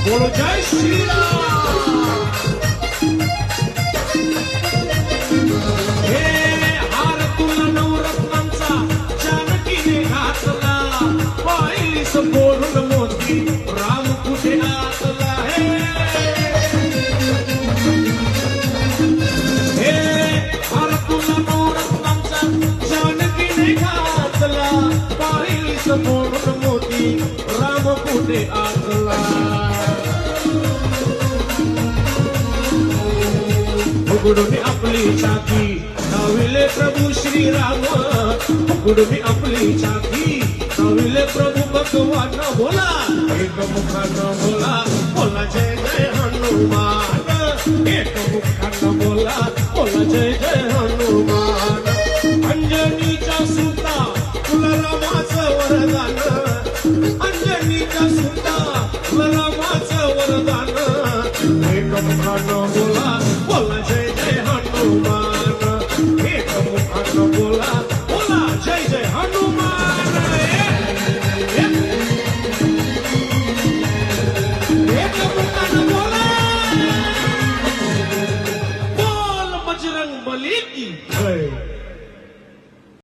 बोलो जय श्री राम। हे हार तुला नवरत्नांचा जानकीने घातला, पाहिलीस बोलून मोती राम कुठे आतला। हे हार तुला नवरत्नांचा जानकीने घातला, पाहिलीस बोलून मोती राम कुठे आतला। उघडून आपली छाती धाविले प्रभू श्रीराम, उघडून आपली छाती धाविले प्रभू भगवान बोला, एक मुखानं बोला, बोला जय जय हनुमान, एक मुखानं बोला, बोला जय जय हनुमान। अंजनीच्या सुता तुला रामाचं वरदान, अंजनीच्या सुता तुला रामाचं वरदान, एक मुखानं